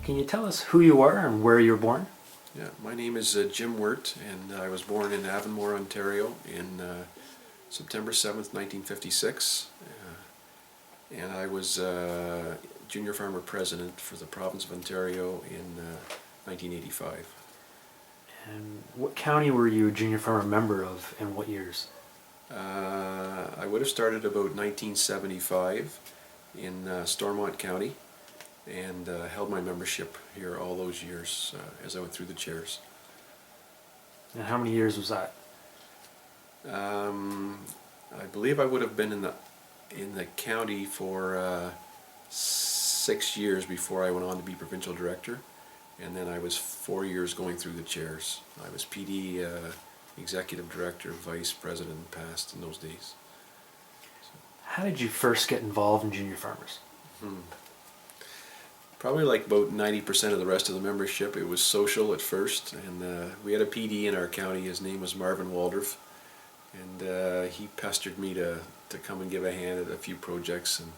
Can you tell us who you are and where you were born? Yeah, my name is Jim Wert, and I was born in Avomore, Ontario in September 7th, 1956. And I was junior farmer president for the province of Ontario in 1985. And what county were you a junior farmer member of, and what years? I would have started about 1975 in Stormont County, and held my membership here all those years as I went through the chairs. And how many years was that? I believe I would have been in the county for 6 years before I went on to be provincial director, and then I was 4 years going through the chairs. I was PD, executive director, vice president past in those days. How did you first get involved in junior farmers? Probably like about 90% of the rest of the membership. It was social at first, and we had a PD in our county. His name was Marvin Waldorf, and he pestered me to come and give a hand at a few projects, and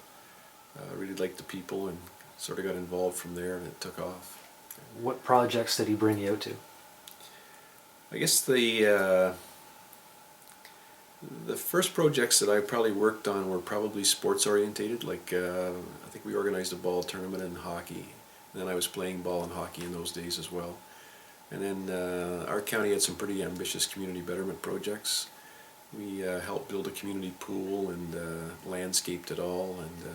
really liked the people, and sort of got involved from there, and it took off. What projects did he bring you out to? I guess the first projects that I probably worked on were probably sports orientated. Like I think we organized a ball tournament in hockey, and then I was playing ball and hockey in those days as well. And then our county had some pretty ambitious community betterment projects. We helped build a community pool and landscaped it all, and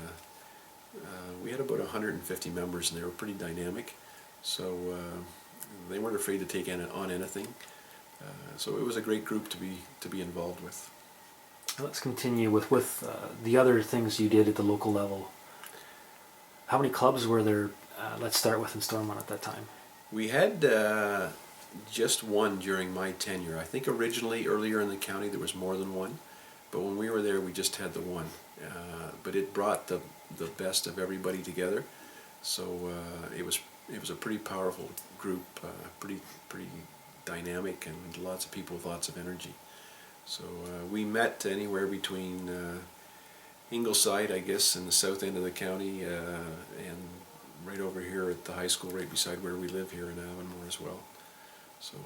we had about 150 members, and they were pretty dynamic. So they weren't afraid to take on anything. So it was a great group to be involved with. Let's continue with the other things you did at the local level. How many clubs were there? Let's start with in Stormont at that time. We had just one during my tenure. I think originally, earlier in the county, there was more than one, but when we were there, we just had the one. But it brought the best of everybody together. So it was a pretty powerful group, pretty dynamic, and lots of people with lots of energy. So we met anywhere between Ingleside, I guess, in the south end of the county, and right over here at the high school, right beside where we live here in Avonmore as well. So.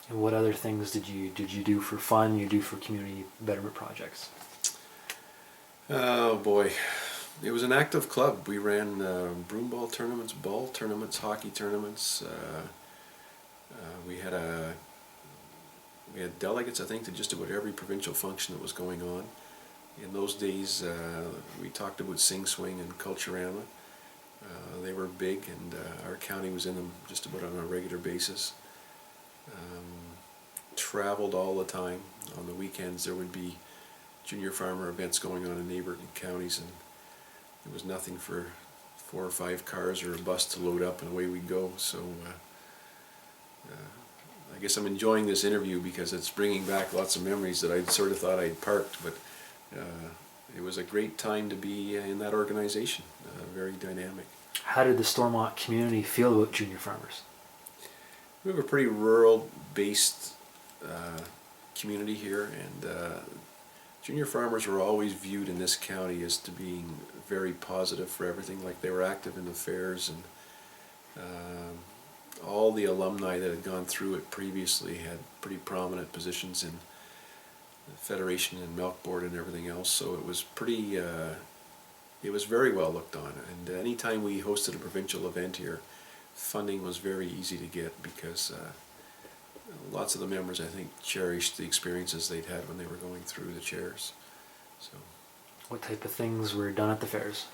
And what other things did you do for fun? You do for community betterment projects? Oh boy, it was an active club. We ran broomball tournaments, ball tournaments, hockey tournaments. We had delegates, I think, to just about every provincial function that was going on. In those days, we talked about Sing Swing and Culturama. They were big, and our county was in them just about on a regular basis. Traveled all the time. On the weekends, there would be junior farmer events going on in neighboring counties, and there was nothing for 4 or 5 cars or a bus to load up, and away we'd go. So I guess I'm enjoying this interview because it's bringing back lots of memories that I sort of thought I'd parked, but it was a great time to be in that organization, very dynamic. How did the Stormont community feel about junior farmers? We have a pretty rural-based community here, and junior farmers were always viewed in this county as to being very positive for everything. Like, they were active in the fairs, and all the alumni that had gone through it previously had pretty prominent positions in the Federation and Milk Board and everything else. So it was pretty, it was very well looked on. And anytime we hosted a provincial event here, funding was very easy to get because lots of the members, I think, cherished the experiences they'd had when they were going through the chairs. So, what type of things were done at the fairs?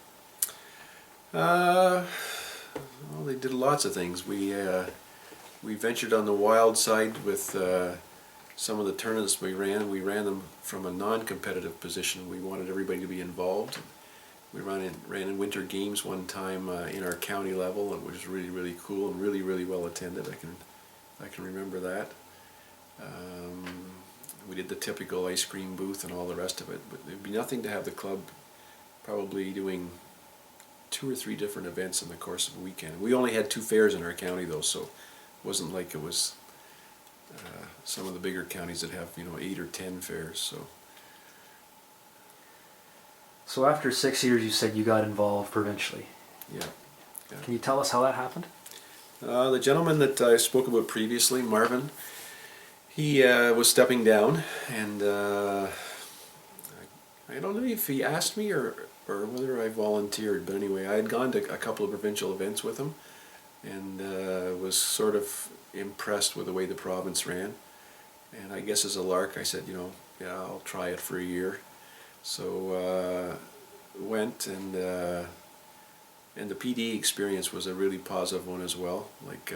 Well, they did lots of things. We ventured on the wild side with some of the tournaments we ran. We ran them from a non-competitive position. We wanted everybody to be involved. We ran in winter games one time in our county level. It was really, really cool and really, really well attended. I can remember that. We did the typical ice cream booth and all the rest of it, but it'd be nothing to have the club probably doing 2 or 3 different events in the course of a weekend. We only had 2 fairs in our county though, so it wasn't like it was some of the bigger counties that have 8 or 10 fairs. So after 6 years, you said you got involved provincially. Yeah. Can you tell us how that happened? The gentleman that I spoke about previously, Marvin, he was stepping down, and I don't know if he asked me or whether I volunteered, but anyway, I had gone to a couple of provincial events with him, and was sort of impressed with the way the province ran. And I guess as a lark, I said, yeah, I'll try it for a year. So went, and the PD experience was a really positive one as well. Like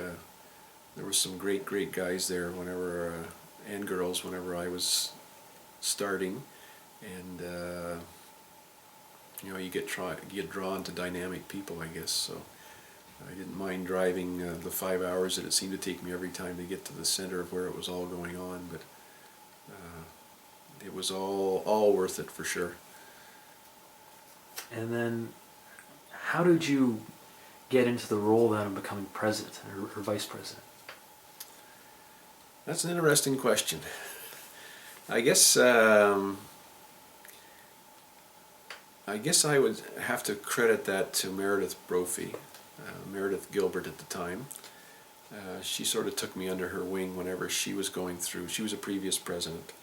there were some great guys there whenever and girls whenever I was starting, and you get drawn to dynamic people, I guess. So I didn't mind driving the 5 hours that it seemed to take me every time to get to the center of where it was all going on, but it was all worth it for sure. And then, how did you get into the role then of becoming president or vice president? That's an interesting question. I guess I would have to credit that to Meredith Brophy, Meredith Gilbert at the time. She sort of took me under her wing whenever she was going through. She was a previous president,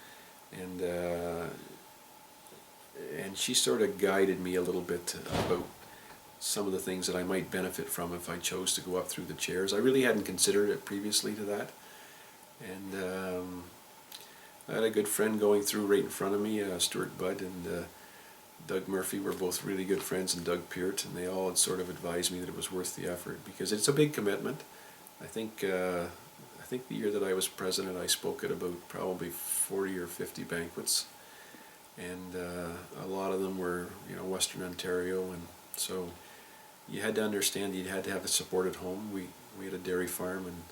and she sort of guided me a little bit about some of the things that I might benefit from if I chose to go up through the chairs. I really hadn't considered it previously to that, and I had a good friend going through right in front of me, Stuart Budd and Doug Murphy were both really good friends, and Doug Peart, and they all had sort of advised me that it was worth the effort because it's a big commitment. I think the year that I was president, I spoke at about probably 40 or 50 banquets, and a lot of them were Western Ontario, and so you had to understand you had to have a support at home. We had a dairy farm, and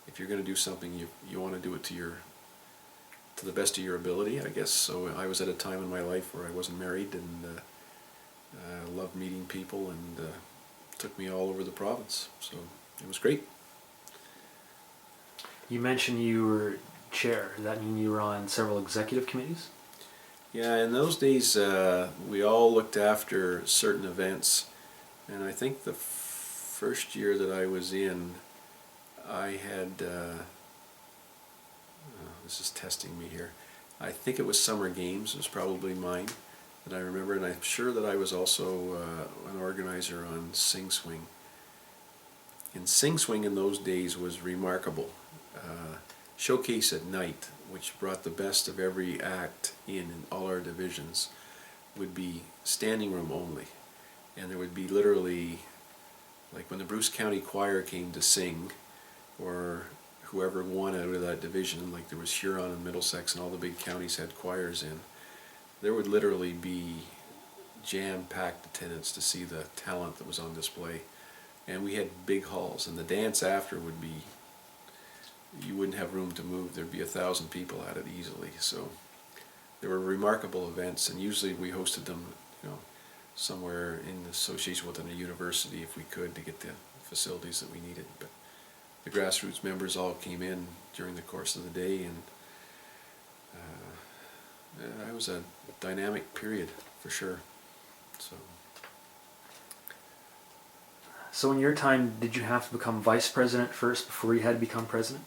if you're going to do something, you want to do it to the best of your ability, I guess. So I was at a time in my life where I wasn't married, and loved meeting people, and took me all over the province. So it was great. You mentioned you were chair. Does that mean you were on several executive committees? Yeah, in those days we all looked after certain events, and I think the first year that I was in, I had this is testing me here. I think it was Summer Games was probably mine that I remember, and I'm sure that I was also an organizer on Sing Swing. And Sing Swing in those days was remarkable. Showcase at night, which brought the best of every act in all our divisions, would be standing room only. And there would be literally, like when the Bruce County Choir came to sing, or whoever won out of that division, like there was Huron and Middlesex and all the big counties had choirs in, there would literally be jam-packed attendance to see the talent that was on display. And we had big halls, and the dance after would be, you wouldn't have room to move. There'd be 1,000 people at it easily. So they were remarkable events, and usually we hosted them, somewhere in association with a university if we could, to get the facilities that we needed. But the grassroots members all came in during the course of the day, and it was a dynamic period for sure. So in your time, did you have to become vice president first before you had to become president?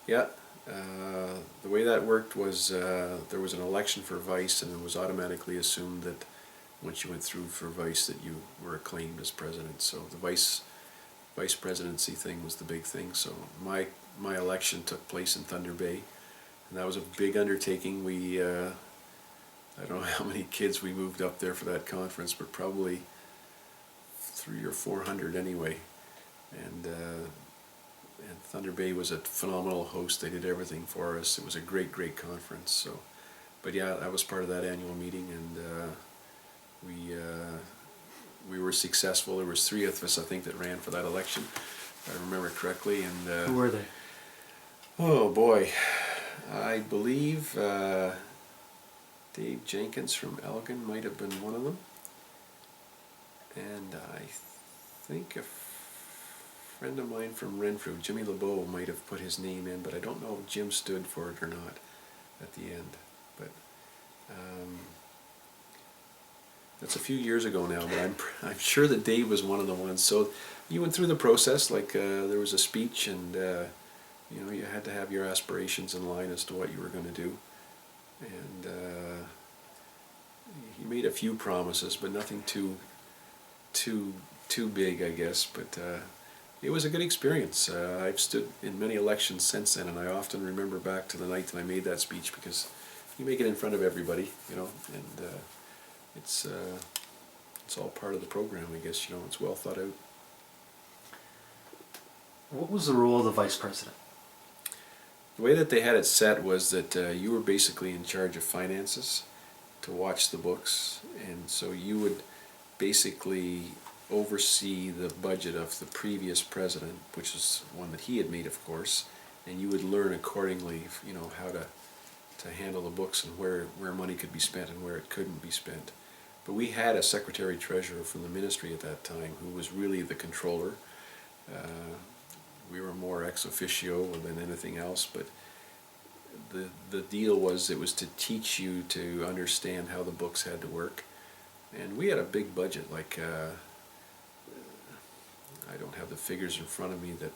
Yeah, the way that worked was there was an election for vice, and it was automatically assumed that once you went through for vice that you were acclaimed as president. So the vice presidency thing was the big thing. So my election took place in Thunder Bay, and that was a big undertaking. We I don't know how many kids we moved up there for that conference, but probably 300 or 400 anyway. And Thunder Bay was a phenomenal host. They did everything for us. It was a great conference. So, but yeah, I was part of that annual meeting, and we were successful. There was 3 of us, I think, that ran for that election, if I remember correctly. And Who were they? Oh boy, I believe Dave Jenkins from Elgin might have been one of them, and I think a friend of mine from Renfrew, Jimmy LeBeau, might have put his name in, but I don't know if Jim stood for it or not at the end. But That's a few years ago now, but I'm sure that Dave was one of the ones. So you went through the process, like there was a speech, and you know, you had to have your aspirations in line as to what you were going to do. And he made a few promises, but nothing too big, I guess. But it was a good experience. I've stood in many elections since then, and I often remember back to the night that I made that speech, because you make it in front of everybody, you know, and it's all part of the program, I guess. You know, it's well thought out. What was the role of the vice president? The way that they had it set was that you were basically in charge of finances, to watch the books, and so you would basically oversee the budget of the previous president, which is one that he had made, of course, and you would learn accordingly, you know, how to handle the books and where money could be spent and where it couldn't be spent. But we had a secretary treasurer from the ministry at that time who was really the controller. We were more ex officio than anything else, but the deal was, it was to teach you to understand how the books had to work. And we had a big budget, like I don't have the figures in front of me that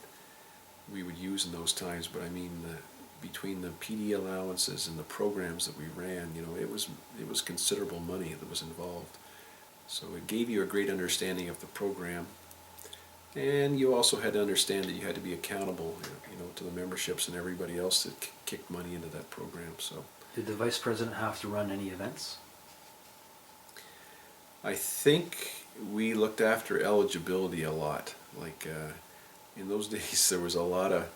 we would use in those times, but I mean, between the PD allowances and the programs that we ran, you know, it was considerable money that was involved. So it gave you a great understanding of the program, and you also had to understand that you had to be accountable, you know, to the memberships and everybody else that kicked money into that program. So, Did the vice president have to run any events? I think we looked after eligibility a lot. Like in those days, there was a lot of,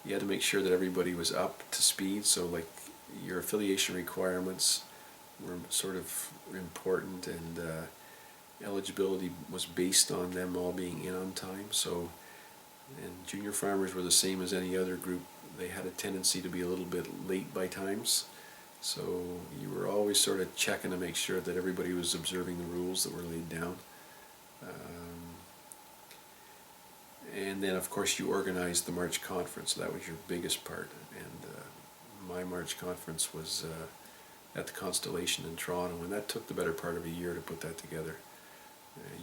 you had to make sure that everybody was up to speed. So like your affiliation requirements were sort of important, and eligibility was based on them all being in on time. So, and junior farmers were the same as any other group. They had a tendency to be a little bit late by times. So you were always sort of checking to make sure that everybody was observing the rules that were laid down. And then, of course, you organized the March conference. So that was your biggest part. And my March conference was at the Constellation in Toronto, and that took the better part of a year to put that together.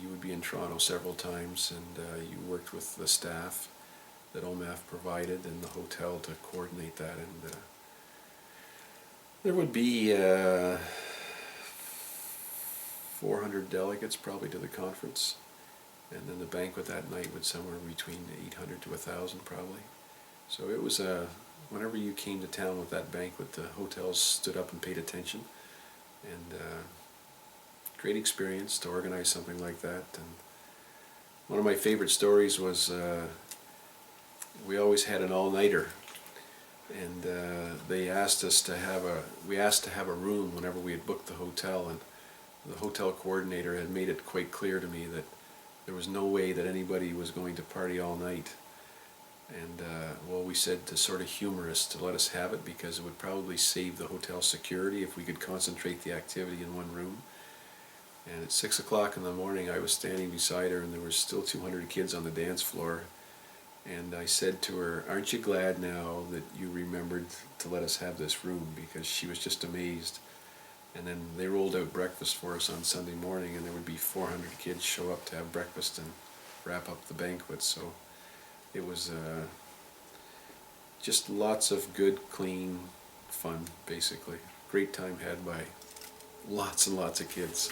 You would be in Toronto several times, and you worked with the staff that OMAF provided and the hotel to coordinate that. And there would be 400 delegates probably to the conference, and then the banquet that night would somewhere between 800 to 1,000 probably. So it was whenever you came to town with that banquet, the hotels stood up and paid attention, and great experience to organize something like that. And one of my favorite stories was we always had an all-nighter, and they asked us to have a room whenever we had booked the hotel, and the hotel coordinator had made it quite clear to me that there was no way that anybody was going to party all night. And well, we said, to sort of humor us, to let us have it, because it would probably save the hotel security if we could concentrate the activity in one room. And at 6 o'clock in the morning, I was standing beside her, and there were still 200 kids on the dance floor. And I said to her, "Aren't you glad now that you remembered to let us have this room?" Because she was just amazed. And then they rolled out breakfast for us on Sunday morning, and there would be 400 kids show up to have breakfast and wrap up the banquet. So it was just lots of good, clean fun, basically. Great time had by lots and lots of kids.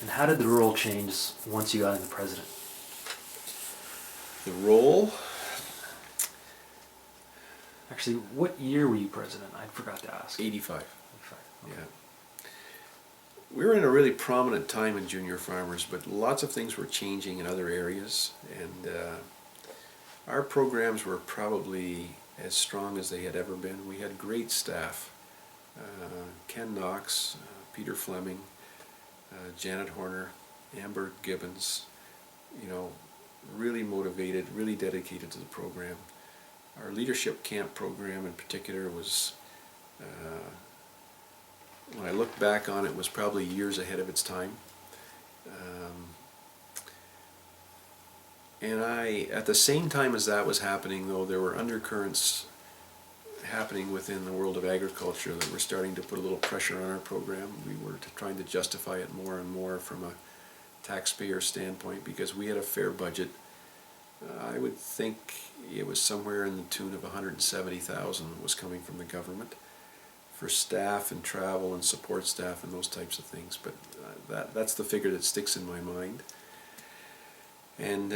And how did the role change once you got in the president? The role? Actually, what year were you president? I forgot to ask. 85. 85. Okay. Yeah. We were in a really prominent time in junior farmers, but lots of things were changing in other areas, and our programs were probably as strong as they had ever been. We had great staff. Ken Knox, Peter Fleming, Janet Horner, Amber Gibbons, you know, really motivated, really dedicated to the program. Our leadership camp program in particular was, when I look back on it, was probably years ahead of its time. And at the same time as that was happening, though, there were undercurrents happening within the world of agriculture that were starting to put a little pressure on our program. We were trying to justify it more and more from a taxpayer standpoint, because we had a fair budget. I would think it was somewhere in the tune of $170,000 was coming from the government for staff and travel and support staff and those types of things. But that's the figure that sticks in my mind. And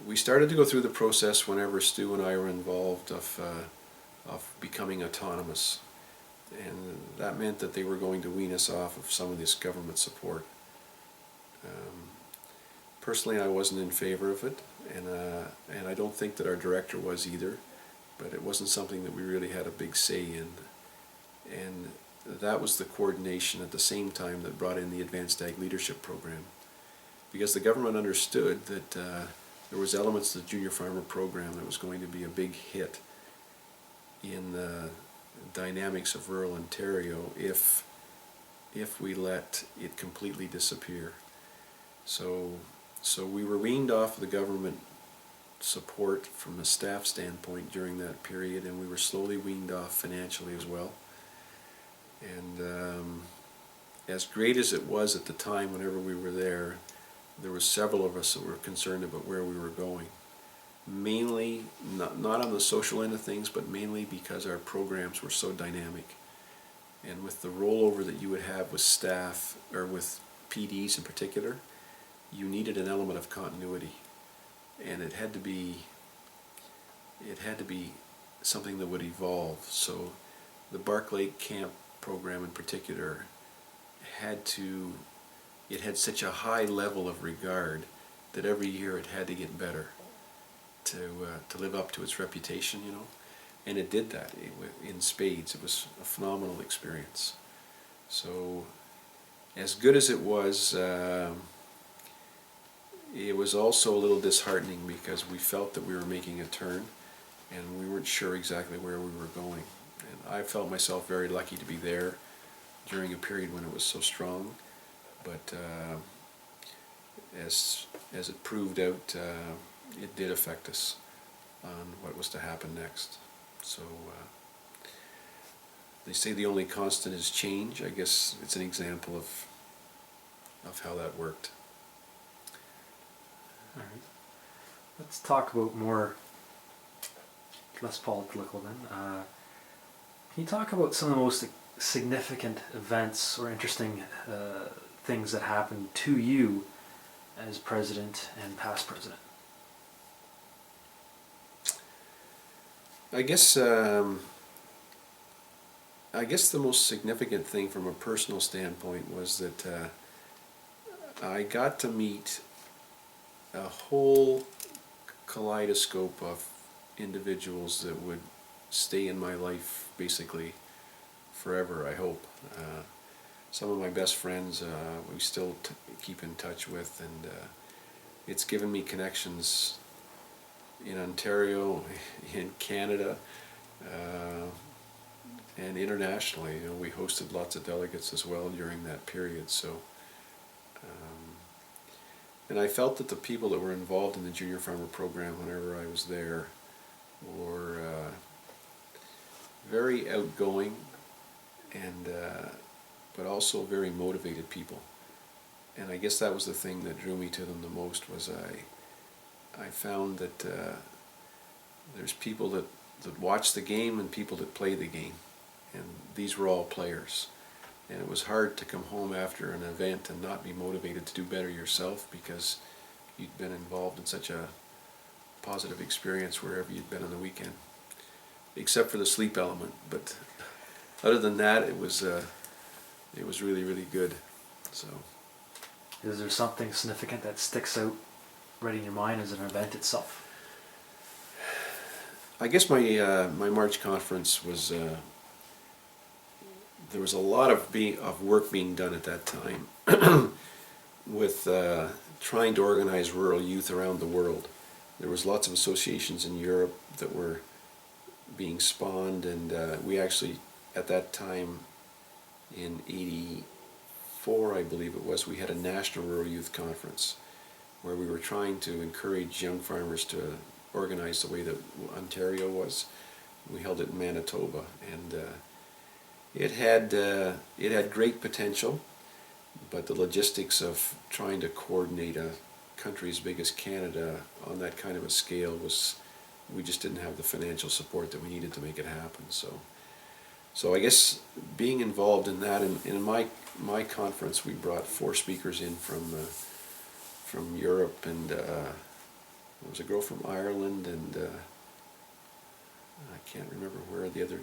we started to go through the process whenever Stu and I were involved of becoming autonomous. And that meant that they were going to wean us off of some of this government support. Personally, I wasn't in favor of it, and I don't think that our director was either, but it wasn't something that we really had a big say in. And that was the coordination at the same time that brought in the Advanced Ag Leadership Program, because the government understood that there was elements of the Junior Farmer Program that was going to be a big hit in the dynamics of rural Ontario if we let it completely disappear. So we were weaned off of the government support from a staff standpoint during that period, and we were slowly weaned off financially as well. And as great as it was at the time whenever we were there were several of us that were concerned about where we were going. Mainly, not on the social end of things, but mainly because our programs were so dynamic. And with the rollover that you would have with staff, or with PDs in particular, you needed an element of continuity. And it had to be something that would evolve. So the Barclay Camp program in particular had such a high level of regard that every year it had to get better to live up to its reputation, and it did that in spades. It was a phenomenal experience. So as good as it was also a little disheartening, because we felt that we were making a turn and we weren't sure exactly where we were going. And I felt myself very lucky to be there during a period when it was so strong, but as it proved out, it did affect us on what was to happen next. So they say the only constant is change. I guess it's an example of how that worked. All right. Let's talk about less political then. Can you talk about some of the most significant events or interesting things that happened to you as president and past president? I guess the most significant thing from a personal standpoint was that I got to meet a whole kaleidoscope of individuals that would stay in my life basically forever, I hope. Some of my best friends we still keep in touch with, and it's given me connections in Ontario, in Canada, and internationally. We hosted lots of delegates as well during that period. So, and I felt that the people that were involved in the Junior Farmer Program whenever I was there were very outgoing, and but also very motivated people. And I guess that was the thing that drew me to them the most. Was I found that there's people that watch the game and people that play the game, and these were all players. And it was hard to come home after an event and not be motivated to do better yourself, because you'd been involved in such a positive experience wherever you'd been on the weekend, except for the sleep element. But other than that, it was really, really good. So, is there something significant that sticks out right in your mind as an event itself? I guess my March conference was there was a lot of work being done at that time with trying to organize rural youth around the world. There was lots of associations in Europe that were being spawned, and we actually, at that time in '84, I believe it was, we had a National Rural Youth Conference where we were trying to encourage young farmers to organize the way that Ontario was. We held it in Manitoba, and it had great potential. but the logistics of trying to coordinate a country as big as Canada on that kind of a scale was, we just didn't have the financial support that we needed to make it happen. So I guess being involved in that, and in my conference, we brought 4 speakers in from Europe, and there was a girl from Ireland, and I can't remember where the other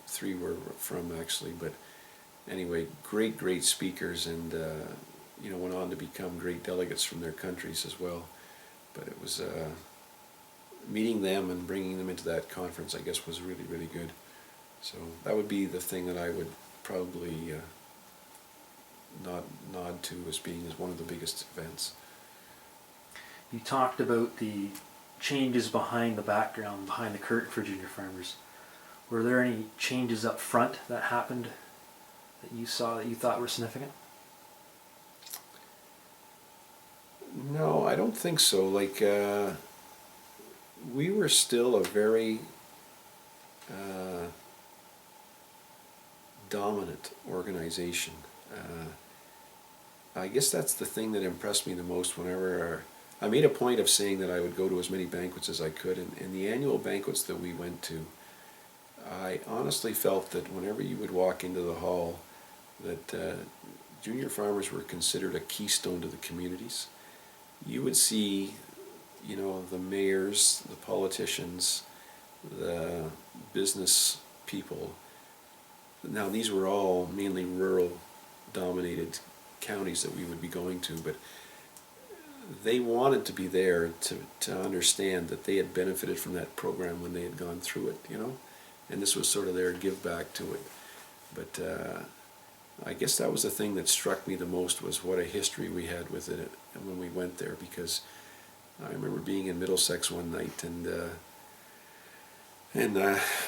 3 were from actually, but anyway, great speakers, and went on to become great delegates from their countries as well. But it was meeting them and bringing them into that conference, I guess, was really good. So that would be the thing that I would probably nod to as being as one of the biggest events. You talked about the changes behind the background, behind the curtain for junior farmers. Were there any changes up front that happened that you saw that you thought were significant? No, I don't think so. Like, we were still a very dominant organization. I guess that's the thing that impressed me the most whenever I made a point of saying that I would go to as many banquets as I could, and the annual banquets that we went to, I honestly felt that whenever you would walk into the hall, that junior farmers were considered a keystone to the communities. You would see, the mayors, the politicians, the business people. Now, these were all mainly rural-dominated counties that we would be going to, but they wanted to be there to understand that they had benefited from that program when they had gone through it, and this was sort of their give back to it. But I guess that was the thing that struck me the most, was what a history we had with it when we went there, because I remember being in Middlesex one night, and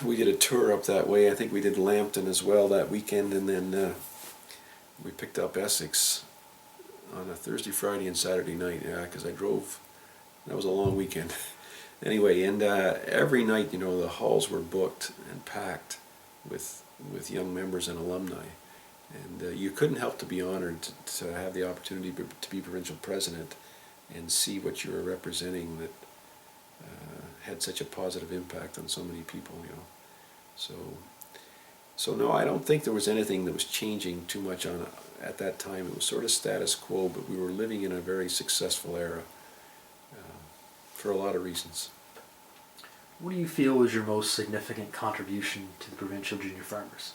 we did a tour up that way. I think we did Lambton as well that weekend, and then we picked up Essex on a Thursday, Friday, and Saturday night, because I drove. That was a long weekend. Anyway, and every night, the halls were booked and packed with young members and alumni. And you couldn't help to be honored to have the opportunity to be provincial president and see what you were representing that had such a positive impact on so many people, So no, I don't think there was anything that was changing too much at that time. It was sort of status quo, but we were living in a very successful era for a lot of reasons. What do you feel was your most significant contribution to the provincial junior farmers?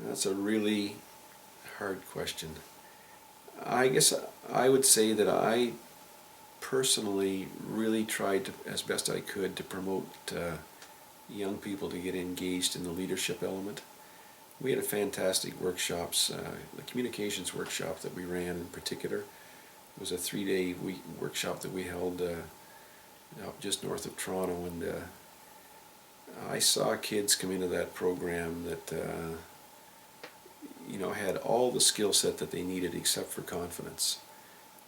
That's a really hard question. I guess I would say that I personally really tried to, as best I could, to promote young people to get engaged in the leadership element. We had a fantastic workshops, the communications workshop that we ran in particular. It was a 3-day workshop that we held up just north of Toronto, and I saw kids come into that program that had all the skill set that they needed except for confidence,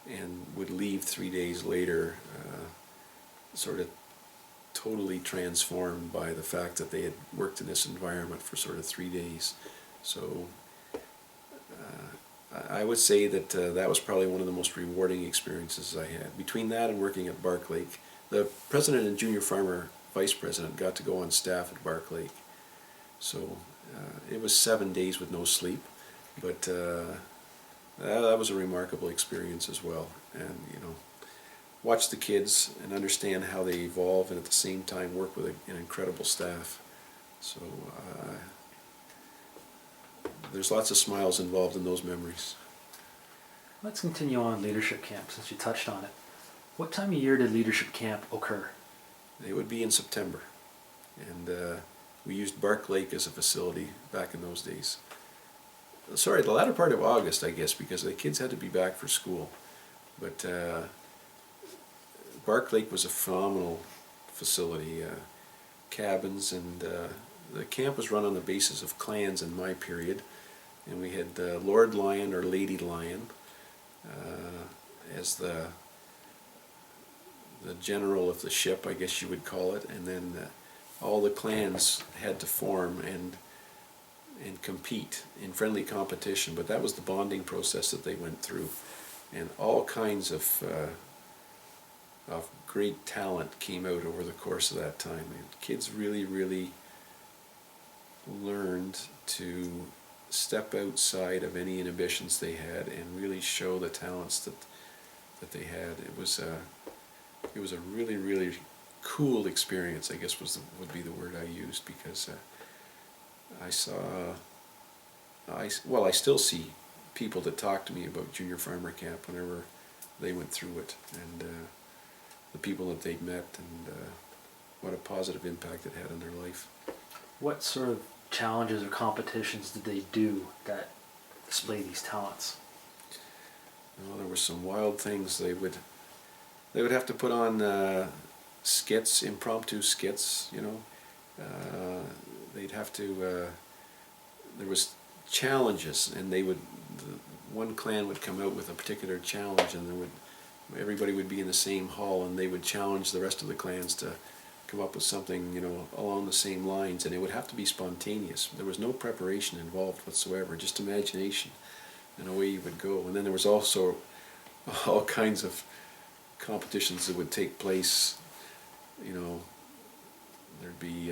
and would leave 3 days later sort of totally transformed by the fact that they had worked in this environment for sort of 3 days. So I would say that that was probably one of the most rewarding experiences I had. Between that and working at Bark Lake, the president and junior farmer vice president got to go on staff at Bark Lake. So it was 7 days with no sleep, but that was a remarkable experience as well. And watch the kids and understand how they evolve, and at the same time work with an incredible staff. So there's lots of smiles involved in those memories. Let's continue on leadership camp, since you touched on it. What time of year did leadership camp occur? They would be in September, and we used Bark Lake as a facility back in those days. Sorry, the latter part of August, I guess, because the kids had to be back for school. But Bark Lake was a phenomenal facility, cabins, and the camp was run on the basis of clans in my period, and we had Lord Lion or Lady Lion as the general of the ship, I guess you would call it, and then all the clans had to form, and and compete in friendly competition, but that was the bonding process that they went through, and all kinds of great talent came out over the course of that time. And kids really learned to step outside of any inhibitions they had and really show the talents that they had. It was a really cool experience, I guess would be the word I used, because I still see people that talk to me about junior farmer camp whenever they went through it, and the people that they'd met, and what a positive impact it had on their life. What sort of challenges or competitions did they do that display these talents? Well, there were some wild things. They would have to put on skits, impromptu skits. They'd have to. There was challenges, and one clan would come out with a particular challenge, and everybody would be in the same hall, and they would challenge the rest of the clans to come up with something, along the same lines, and it would have to be spontaneous. There was no preparation involved whatsoever, just imagination, and away you would go. And then there was also all kinds of competitions that would take place. There'd be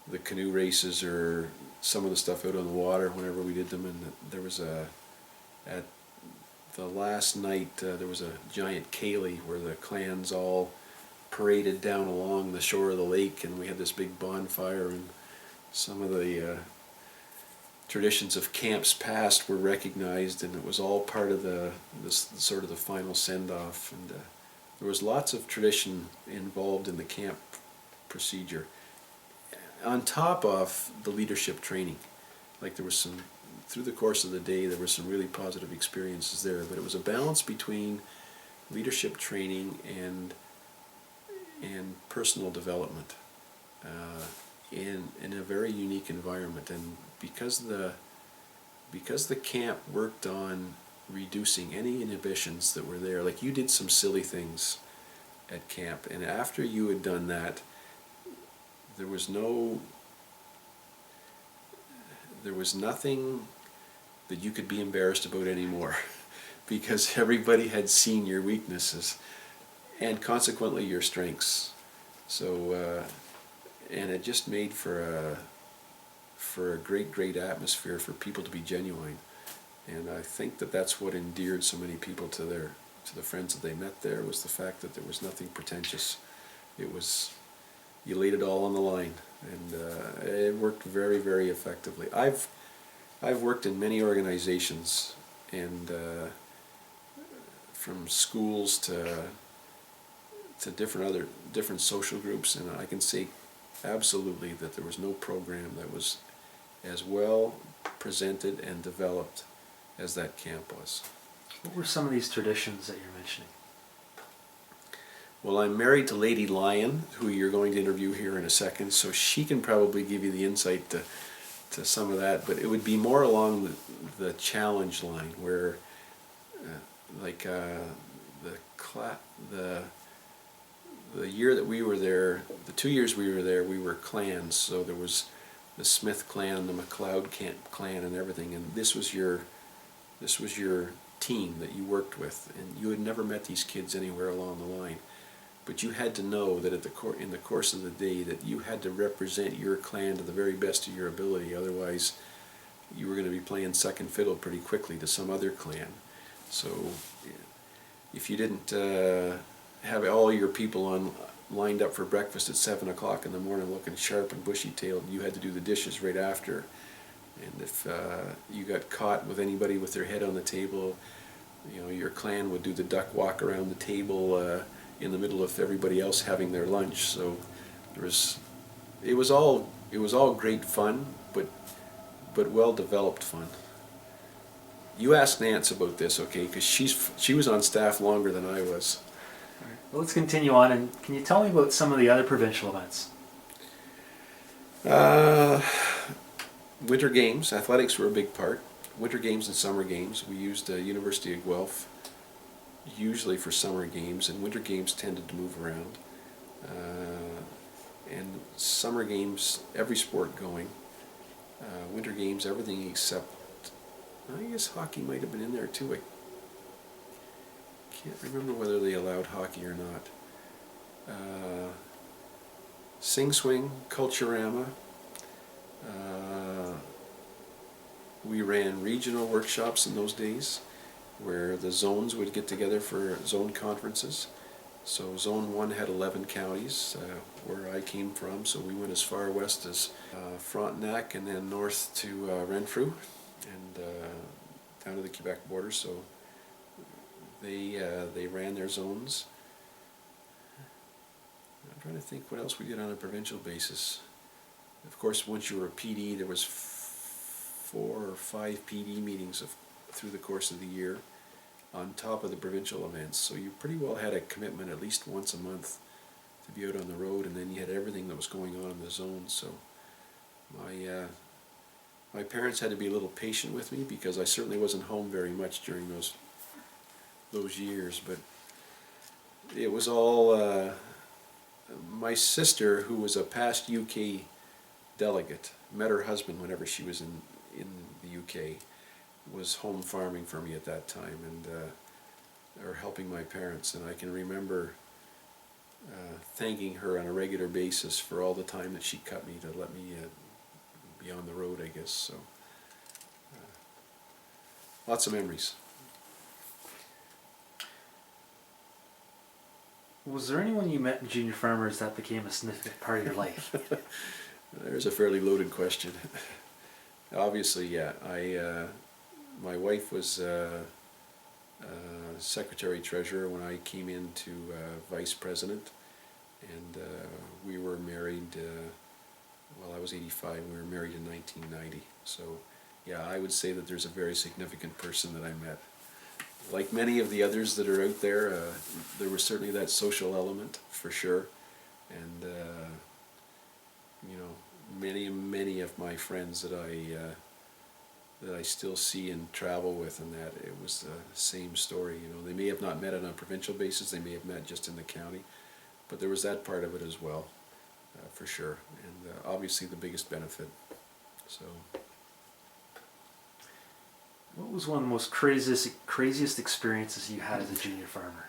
the canoe races, or some of the stuff out on the water whenever we did them, and there was at the last night there was a giant ceilidh where the clans all paraded down along the shore of the lake, and we had this big bonfire, and some of the traditions of camps past were recognized, and it was all part of this sort of the final send-off, and there was lots of tradition involved in the camp procedure, on top of the leadership training. Like, there was some, through the course of the day, there were some really positive experiences there, but it was a balance between leadership training and personal development in a very unique environment. And because the camp worked on reducing any inhibitions that were there, like, you did some silly things at camp, and after you had done that, there was nothing that you could be embarrassed about anymore, because everybody had seen your weaknesses and consequently your strengths. So and it just made for a great atmosphere for people to be genuine, and I think that's what endeared so many people to the friends that they met there, was the fact that there was nothing pretentious. It was, you laid it all on the line, and it worked very effectively. I've worked in many organizations, and from schools to different social groups, and I can say absolutely that there was no program that was as well presented and developed as that camp was. What were some of these traditions that you're mentioning? Well, I'm married to Lady Lion, who you're going to interview here in a second, so she can probably give you the insight to some of that, but it would be more along the challenge line, where the year that we were there, the 2 years we were there, we were clans. So there was the Smith clan and the McLeod clan and everything, and this was your team that you worked with, and you had never met these kids anywhere along the line, but you had to know that in the course of the day that you had to represent your clan to the very best of your ability. Otherwise, you were going to be playing second fiddle pretty quickly to some other clan. So if you didn't have all your people lined up for breakfast at 7 o'clock in the morning looking sharp and bushy-tailed, you had to do the dishes right after. And if you got caught with anybody with their head on the table, your clan would do the duck walk around the table in the middle of everybody else having their lunch. So it was all great fun, but well developed fun. You ask Nance about this, okay? Because she was on staff longer than I was. All right. Well, let's continue on, and can you tell me about some of the other provincial events? Winter games, athletics were a big part. Winter games and summer games. We used University of Guelph usually for summer games, and winter games tended to move around. And summer games, every sport going. Winter games, everything except, I guess hockey might have been in there too. I can't remember whether they allowed hockey or not. Sing Swing, Culturama. We ran regional workshops in those days where the zones would get together for zone conferences. So Zone 1 had 11 counties where I came from, so we went as far west as Frontenac and then north to Renfrew and down to the Quebec border. So they ran their zones. I'm trying to think what else we did on a provincial basis. Of course, once you were a PD, there was 4 or 5 PD meetings through the course of the year on top of the provincial events. So you pretty well had a commitment at least once a month to be out on the road, and then you had everything that was going on in the zone. So my parents had to be a little patient with me because I certainly wasn't home very much during those years. But it was all my sister, who was a past UK delegate, met her husband whenever she was in the UK, was home farming for me at that time, and or helping my parents. And I can remember thanking her on a regular basis for all the time that she cut me to let me be on the road, I guess. So lots of memories. Was there anyone you met in Junior Farmers that became a significant part of your life? There's a fairly loaded question. Obviously, yeah. My wife was secretary treasurer when I came into vice president, and we were married. Well, I was 85. We were married in 1990. So, yeah, I would say that there's a very significant person that I met. Like many of the others that are out there, there was certainly that social element for sure, and you know, many of my friends that I still see and travel with, and that it was the same story. You know, they may have not met on a provincial basis; they may have met just in the county, but there was that part of it as well, for sure, and obviously the biggest benefit. So. What was one of the most craziest experiences you had as a junior farmer?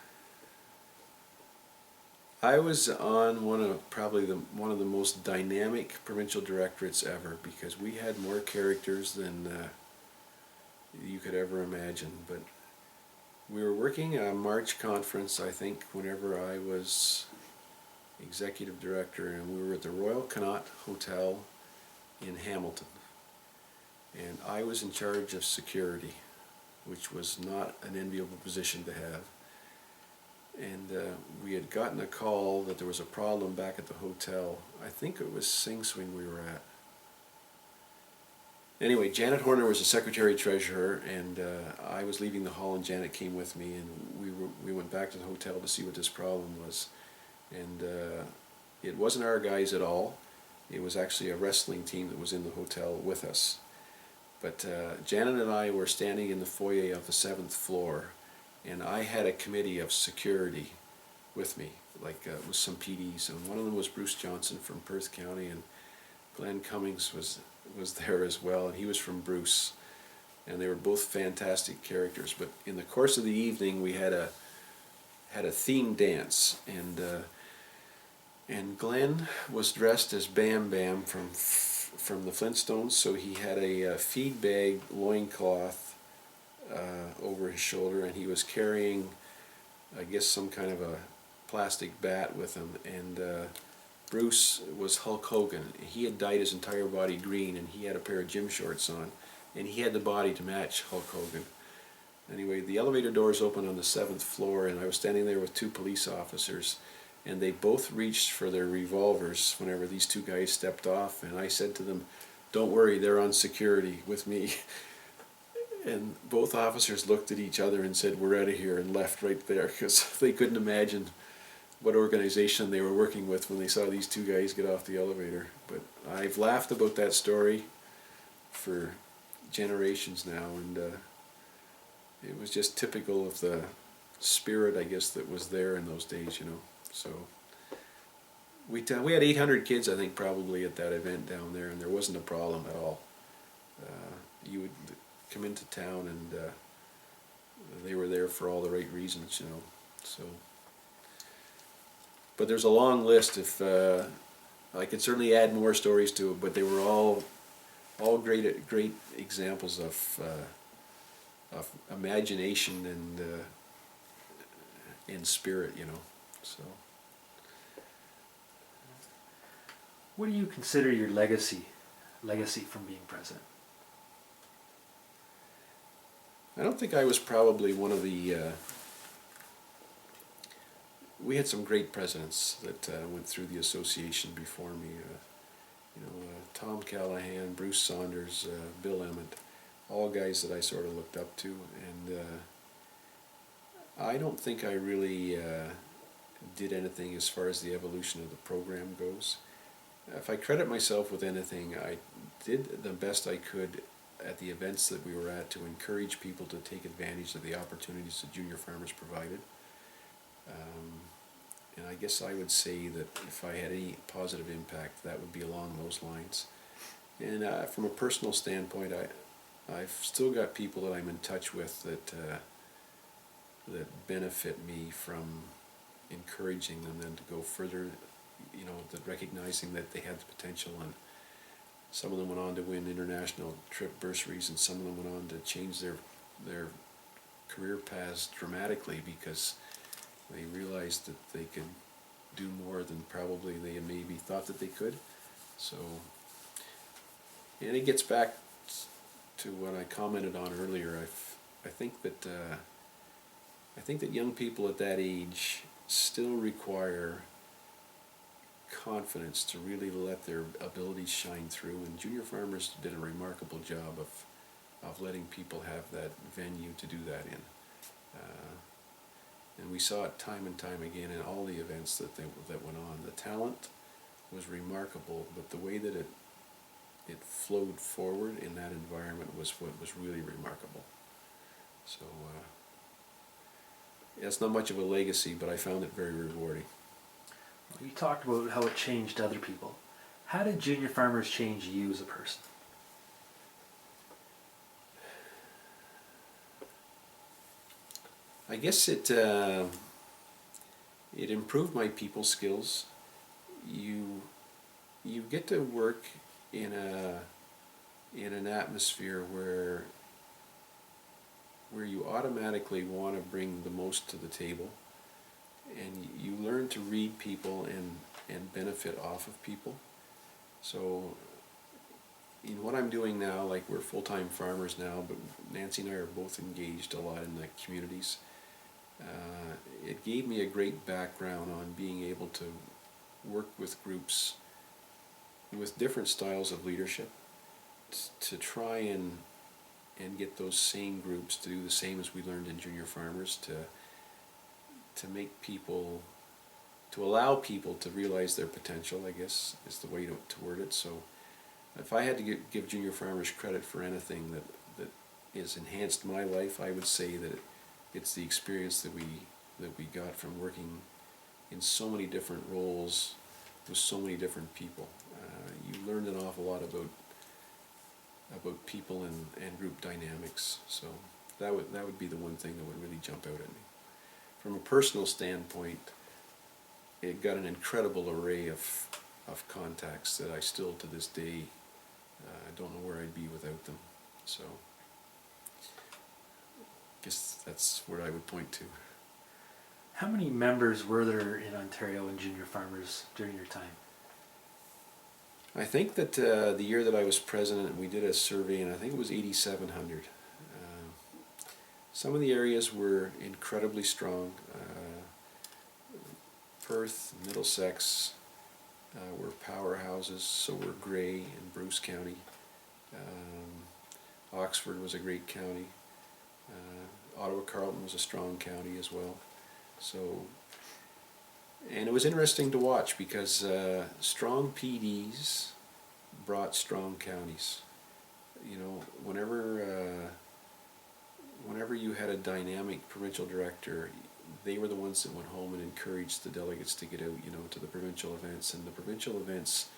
I was on one of the most dynamic provincial directorates ever, because we had more characters than you could ever imagine. But we were working a March conference, I think, whenever I was executive director, and we were at the Royal Connaught Hotel in Hamilton. And I was in charge of security, which was not an enviable position to have. And we had gotten a call that there was a problem back at the hotel. I think it was Sing Swing we were at. Anyway, Janet Horner was the secretary treasurer, and I was leaving the hall, and Janet came with me, and we went back to the hotel to see what this problem was. And it wasn't our guys at all. It was actually a wrestling team that was in the hotel with us. But Janet and I were standing in the foyer of the 7th floor, and I had a committee of security with me, like with some PDs, and one of them was Bruce Johnson from Perth County, and Glenn Cummings was there as well, and he was from Bruce, and they were both fantastic characters. But in the course of the evening, we had a theme dance, and Glenn was dressed as Bam Bam from the Flintstones, so he had a feed bag loincloth over his shoulder, and he was carrying, I guess, some kind of a plastic bat with him. And Bruce was Hulk Hogan. He had dyed his entire body green, and he had a pair of gym shorts on, and he had the body to match Hulk Hogan. Anyway, the elevator doors opened on the 7th floor, and I was standing there with 2 police officers, and they both reached for their revolvers whenever these 2 guys stepped off, and I said to them, "Don't worry, they're on security with me." And both officers looked at each other and said, "We're out of here," and left right there, because they couldn't imagine what organization they were working with when they saw these 2 guys get off the elevator. But I've laughed about that story for generations now, and it was just typical of the spirit, I guess, that was there in those days, you know. So we had 800 kids, I think, probably at that event down there, and there wasn't a problem at all. you would come into town and they were there for all the right reasons, you know. So, but there's a long list. If I could certainly add more stories to it, but they were all great examples of imagination and spirit, you know. So. What do you consider your legacy from being president? I don't think I was probably one of the. We had some great presidents that went through the association before me. Tom Callahan, Bruce Saunders, Bill Emmett, all guys that I sort of looked up to, and I don't think I really did anything as far as the evolution of the program goes. If I credit myself with anything, I did the best I could at the events that we were at to encourage people to take advantage of the opportunities that junior farmers provided. And I guess I would say that if I had any positive impact, that would be along those lines. And from a personal standpoint, I've still got people that I'm in touch with that benefit me from encouraging them then to go further, you know, that recognizing that they had the potential, and some of them went on to win international trip bursaries, and some of them went on to change their career paths dramatically because they realized that they could do more than probably they maybe thought that they could. So, and it gets back to what I commented on earlier. I think that young people at that age still require confidence to really let their abilities shine through, and junior farmers did a remarkable job of letting people have that venue to do that in. And we saw it time and time again in all the events that went on. The talent was remarkable, but the way that it flowed forward in that environment was what was really remarkable. So it's not much of a legacy, but I found it very rewarding. You talked about how it changed other people. How did junior farmers change you as a person? I guess it improved my people skills. You get to work in an atmosphere where you automatically want to bring the most to the table, and you learn to read people and benefit off of people. So in what I'm doing now, like we're full-time farmers now, but Nancy and I are both engaged a lot in the communities. It gave me a great background on being able to work with groups with different styles of leadership to try and get those same groups to do the same as we learned in junior farmers, to make people, to allow people to realize their potential, I guess is the way to word it. So if I had to give junior farmers credit for anything that has enhanced my life, I would say that it's the experience that we got from working in so many different roles with so many different people. You learned an awful lot about people and group dynamics. So that would be the one thing that would really jump out at me. From a personal standpoint, it got an incredible array of contacts that I still to this day I don't know where I'd be without them. So I guess that's where I would point to. How many members were there in Ontario in junior farmers during your time? I think that the year that I was president, we did a survey, and I think it was 8,700. Some of the areas were incredibly strong. Perth, Middlesex were powerhouses, so were Grey and Bruce County. Oxford was a great county. Ottawa-Carleton was a strong county as well. So, and it was interesting to watch because strong PDs brought strong counties. You know, whenever you had a dynamic provincial director, they were the ones that went home and encouraged the delegates to get out, you know, to the provincial events, and the provincial events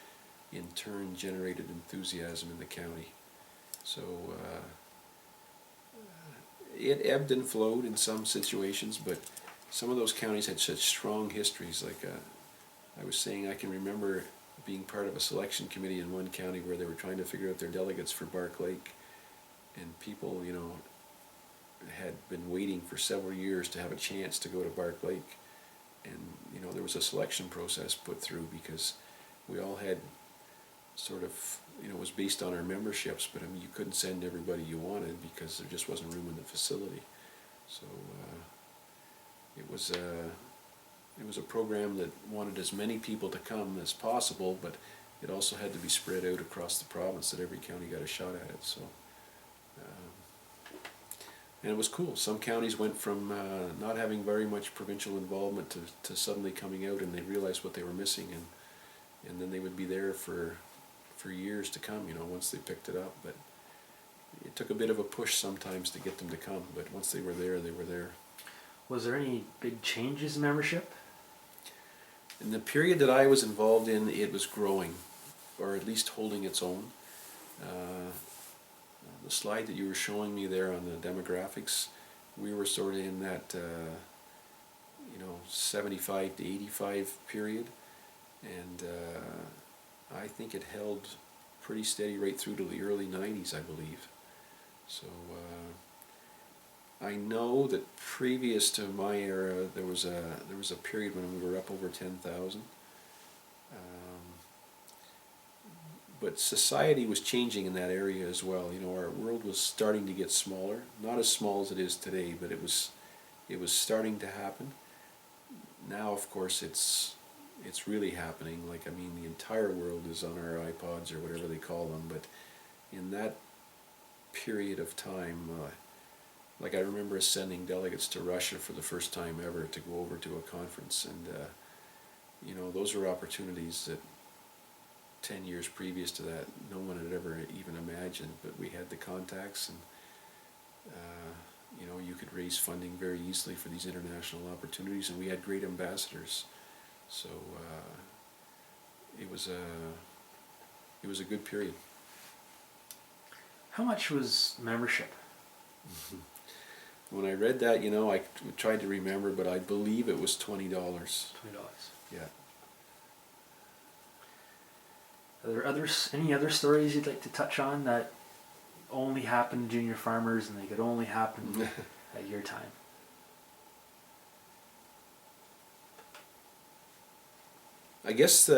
in turn generated enthusiasm in the county. So it ebbed and flowed in some situations, but some of those counties had such strong histories. Like I was saying, I can remember being part of a selection committee in one county where they were trying to figure out their delegates for Bark Lake, and people, had been waiting for several years to have a chance to go to Bark Lake. And, there was a selection process put through because we all had sort of, it was based on our memberships, but I mean, you couldn't send everybody you wanted because there just wasn't room in the facility. So it was a program that wanted as many people to come as possible, but it also had to be spread out across the province that every county got a shot at it. So, and it was cool. Some counties went from not having very much provincial involvement to suddenly coming out, and they realized what they were missing, and then they would be there for years to come, once they picked it up. But it took a bit of a push sometimes to get them to come, but once they were there, they were there. Was there any big changes in membership? In the period that I was involved in, it was growing, or at least holding its own. The slide that you were showing me there on the demographics, we were sort of in that 75 to 85 period, and I think it held pretty steady right through to the early 90s, I believe. So I know that previous to my era, there was a period when we were up over 10,000. But society was changing in that area as well. Our world was starting to get smaller, not as small as it is today, but it was starting to happen. Now, of course, it's really happening. Like, I mean, the entire world is on our iPods or whatever they call them. But in that period of time, like I remember us sending delegates to Russia for the first time ever to go over to a conference, and those were opportunities that 10 years previous to that no one had ever even imagined. But we had the contacts, and you could raise funding very easily for these international opportunities, and we had great ambassadors. So it was a good period. How much was membership? When I read that, I tried to remember, but I believe it was $20. $20. Yeah. Are there any other stories you'd like to touch on that only happened to junior farmers and they could only happen at your time? I guess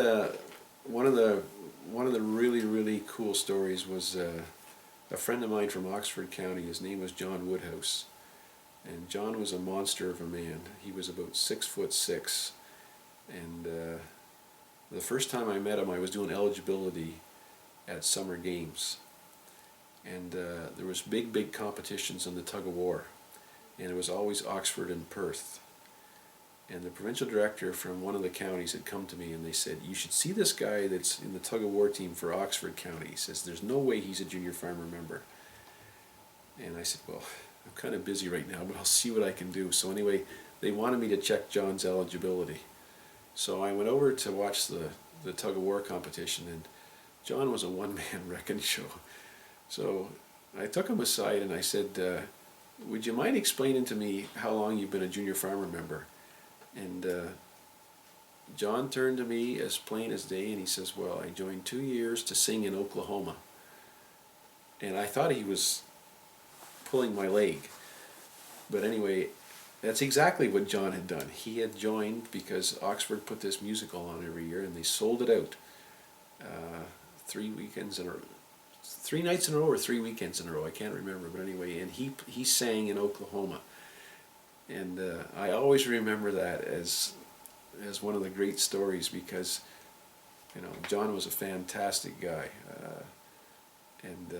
one of the really, really cool stories was a friend of mine from Oxford County. His name was John Woodhouse, and John was a monster of a man. He was about 6'6", and the first time I met him, I was doing eligibility at summer games, and there was big competitions in the tug of war, and it was always Oxford and Perth. And the provincial director from one of the counties had come to me and they said, "You should see this guy that's in the tug of war team for Oxford County." He says, "There's no way he's a junior farmer member." And I said, "Well, I'm kind of busy right now, but I'll see what I can do." So anyway, they wanted me to check John's eligibility. So I went over to watch the tug of war competition, and John was a one-man wrecking show. So I took him aside and I said, "Would you mind explaining to me how long you've been a junior farmer member?" And John turned to me as plain as day and he says, "Well, I joined 2 years to sing in Oklahoma." And I thought he was pulling my leg. But anyway, that's exactly what John had done. He had joined because Oxford put this musical on every year, and they sold it out 3 weekends in a row. 3 nights in a row or 3 weekends in a row, I can't remember. But anyway, and he sang in Oklahoma. And I always remember that as one of the great stories because, John was a fantastic guy. And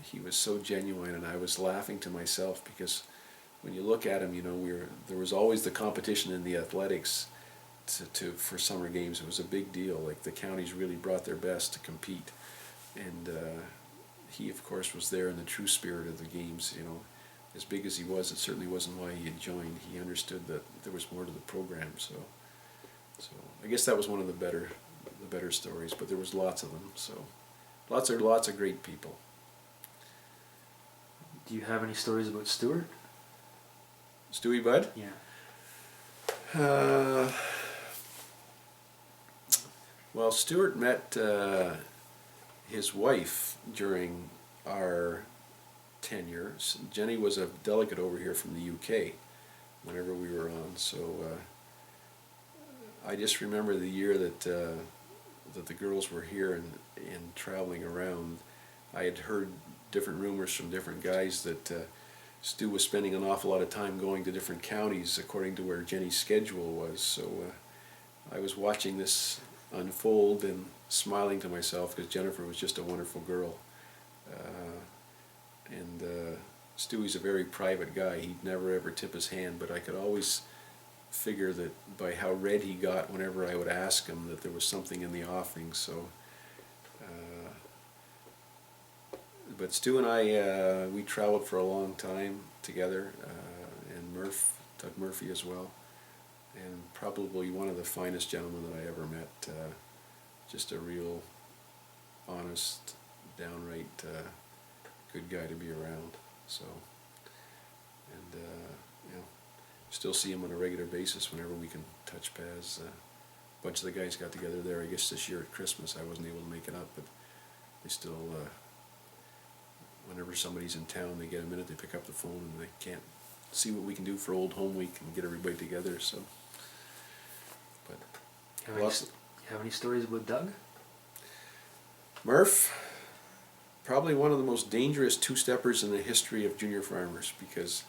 he was so genuine, and I was laughing to myself because when you look at him, there was always the competition in the athletics for summer games. It was a big deal. Like the counties really brought their best to compete, and he, of course, was there in the true spirit of the games. As big as he was, it certainly wasn't why he had joined. He understood that there was more to the program. So I guess that was one of the better stories. But there was lots of them. So lots of great people. Do you have any stories about Stuart? Stewie Bud? Yeah. Well, Stuart met his wife during our tenure. Jenny was a delegate over here from the UK whenever we were on, so I just remember the year that the girls were here and traveling around. I had heard different rumors from different guys that Stu was spending an awful lot of time going to different counties according to where Jenny's schedule was. So I was watching this unfold and smiling to myself because Jennifer was just a wonderful girl. And Stewie's a very private guy. He'd never ever tip his hand, but I could always figure that by how red he got whenever I would ask him that there was something in the offing. So, but Stu and I, we traveled for a long time together, and Doug Murphy as well, and probably one of the finest gentlemen that I ever met. Just a real honest, downright good guy to be around. So, and you know, still see him on a regular basis whenever we can touch paths. A bunch of the guys got together there, I guess this year at Christmas. I wasn't able to make it up, but they still, whenever somebody's in town, they get a minute, they pick up the phone and they can't see what we can do for Old Home Week and get everybody together. So, but You have any stories about Doug? Murph, probably one of the most dangerous two-steppers in the history of junior farmers, because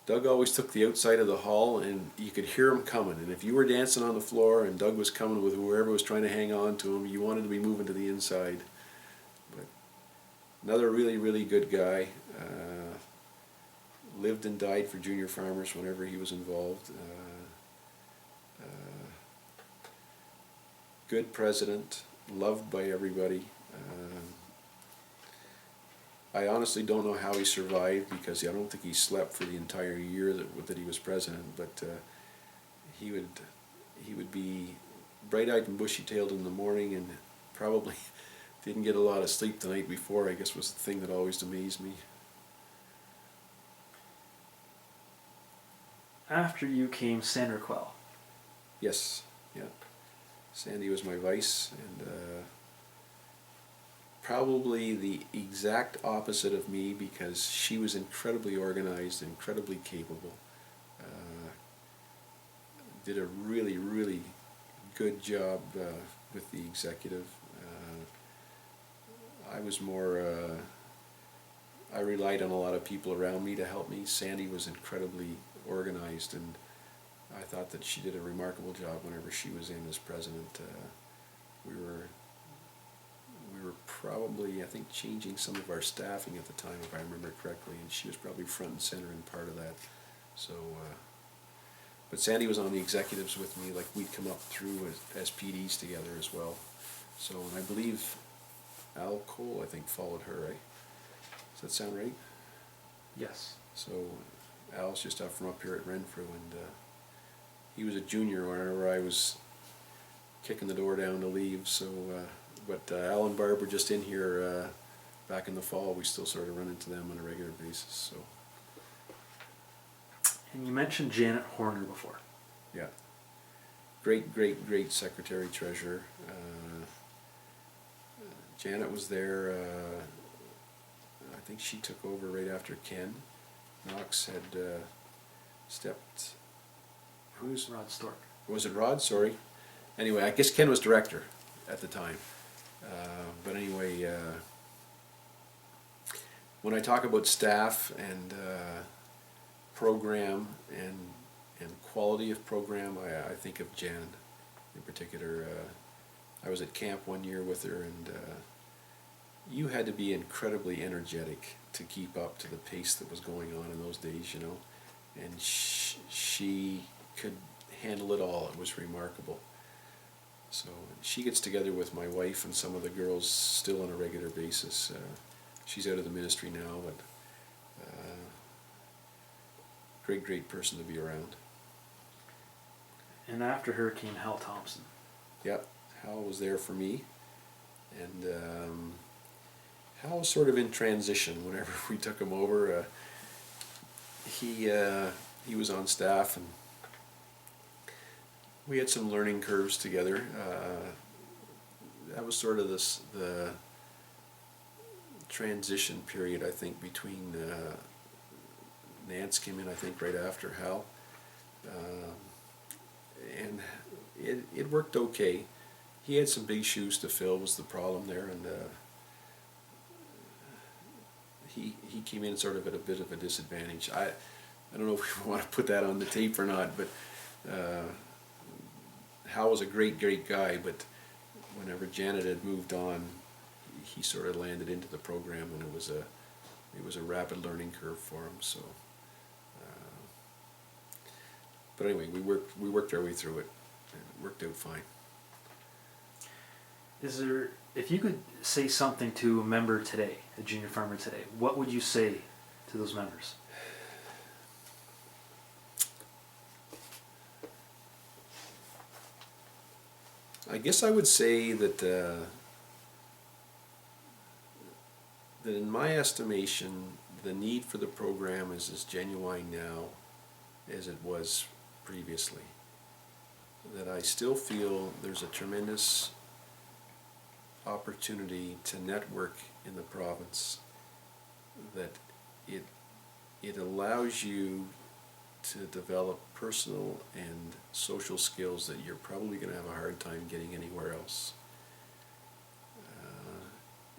Doug always took the outside of the hall and you could hear him coming, and if you were dancing on the floor and Doug was coming with whoever was trying to hang on to him, you wanted to be moving to the inside. But another really, really good guy. Lived and died for junior farmers whenever he was involved. Good president, loved by everybody. I honestly don't know how he survived, because I don't think he slept for the entire year that he was president. But he would be bright-eyed and bushy-tailed in the morning, and probably didn't get a lot of sleep the night before, I guess, was the thing that always amazed me. After you came Sandra Quell. Yes, yeah. Sandy was my vice, and probably the exact opposite of me, because she was incredibly organized, incredibly capable. Did a really, really good job with the executive. I was more, I relied on a lot of people around me to help me. Sandy was incredibly organized, and I thought that she did a remarkable job whenever she was in as president. We were probably, I think, changing some of our staffing at the time, if I remember correctly, and she was probably front and center in part of that. So, but Sandy was on the executives with me, like we'd come up through as PDs together as well. So, and I believe Al Cole, I think, followed her, right? Does that sound right? Yes. So Al's just up from up here at Renfrew, and he was a junior whenever I was kicking the door down to leave. So, but Al and Barb were just in here back in the fall. We still sort of run into them on a regular basis. So. And you mentioned Janet Horner before. Yeah. Great, great, great secretary treasurer. Janet was there. I think she took over right after Ken. Knox had stepped. Who's Rod Stork. Was it Rod? Sorry. Anyway, I guess Ken was director at the time. But anyway, when I talk about staff and program and quality of program, I think of Jan in particular. I was at camp one year with her, and you had to be incredibly energetic to keep up to the pace that was going on in those days, you know. And she could handle it all. It was remarkable. So she gets together with my wife and some of the girls still on a regular basis. She's out of the ministry now, but great, great person to be around. And after her came Hal Thompson. Yep, Hal was there for me, and Hal was sort of in transition whenever we took him over. He was on staff, and we had some learning curves together. That was sort of the transition period, I think, between Nance came in, I think, right after Hal. And it worked okay. He had some big shoes to fill, was the problem there, and he came in sort of at a bit of a disadvantage. I don't know if we want to put that on the tape or not, but Hal was a great guy, but whenever Janet had moved on, he sort of landed into the program, and it was a rapid learning curve for him. So, but anyway, we worked our way through it, and it worked out fine. Is there, if you could say something to a member today, a junior farmer today, what would you say to those members? I guess I would say that that in my estimation, the need for the program is as genuine now as it was previously. That I still feel there's a tremendous opportunity to network in the province, that it allows you to develop personal and social skills that you're probably going to have a hard time getting anywhere else.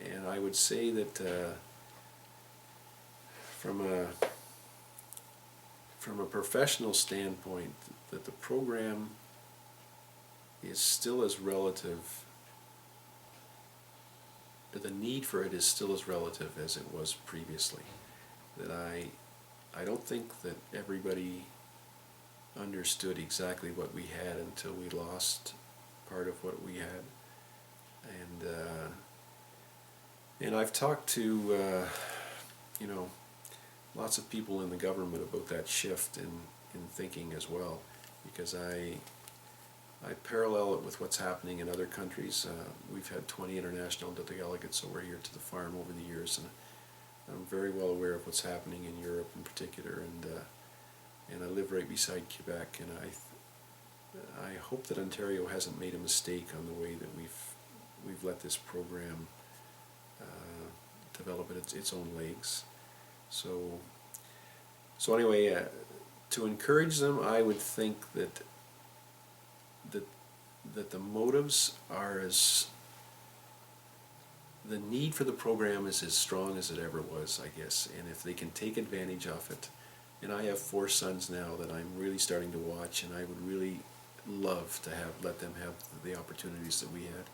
And I would say that from a professional standpoint, that the program is still as relative, the need for it is still as relative as it was previously. That I don't think that everybody understood exactly what we had until we lost part of what we had. And I've talked to lots of people in the government about that shift in thinking as well, because I parallel it with what's happening in other countries. We've had 20 international delegates over here to the farm over the years, and I'm very well aware of what's happening in Europe in particular, and I live right beside Quebec, and I hope that Ontario hasn't made a mistake on the way that we've let this program develop its own legs. So anyway, to encourage them, I would think that the motives are the need for the program is as strong as it ever was, I guess, and if they can take advantage of it. And I have 4 sons now that I'm really starting to watch, and I would really love to let them have the opportunities that we had.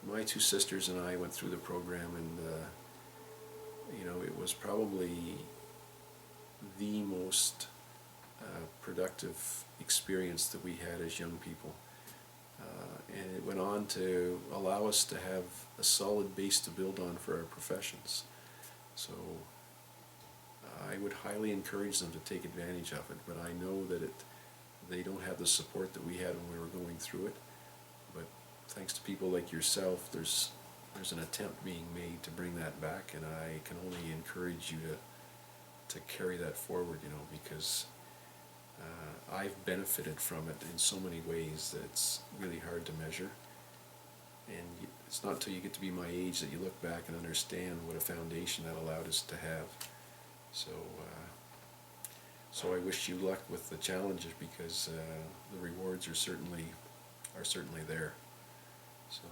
My 2 sisters and I went through the program, and it was probably the most productive experience that we had as young people. And it went on to allow us to have a solid base to build on for our professions. So I would highly encourage them to take advantage of it, but I know that they don't have the support that we had when we were going through it. But thanks to people like yourself, there's an attempt being made to bring that back, and I can only encourage you to carry that forward, because I've benefited from it in so many ways that it's really hard to measure. And it's not until you get to be my age that you look back and understand what a foundation that allowed us to have. So I wish you luck with the challenges, because the rewards are certainly there. So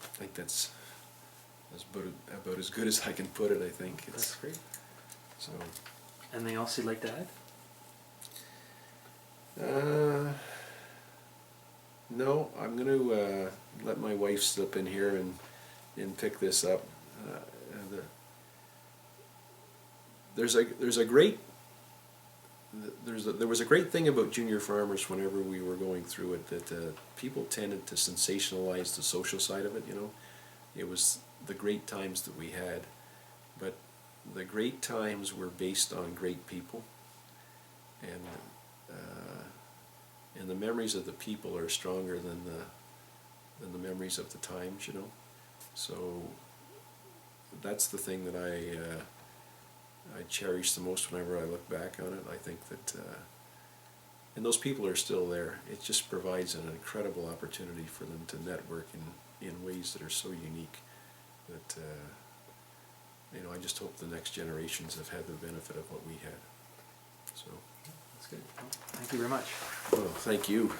I think that's about as good as I can put it. I think That's great. So. Anything else you'd like to add? No, I'm going to let my wife slip in here and pick this up. There was a great thing about junior farmers whenever we were going through it, that people tended to sensationalize the social side of it. It was the great times that we had, but the great times were based on great people, and the memories of the people are stronger than than the memories of the times, you know. So that's the thing that I cherish the most whenever I look back on it. I think that, and those people are still there. It just provides an incredible opportunity for them to network in ways that are so unique that, you know, I just hope the next generations have had the benefit of what we had. So. That's good. Well, thank you very much. Well, thank you.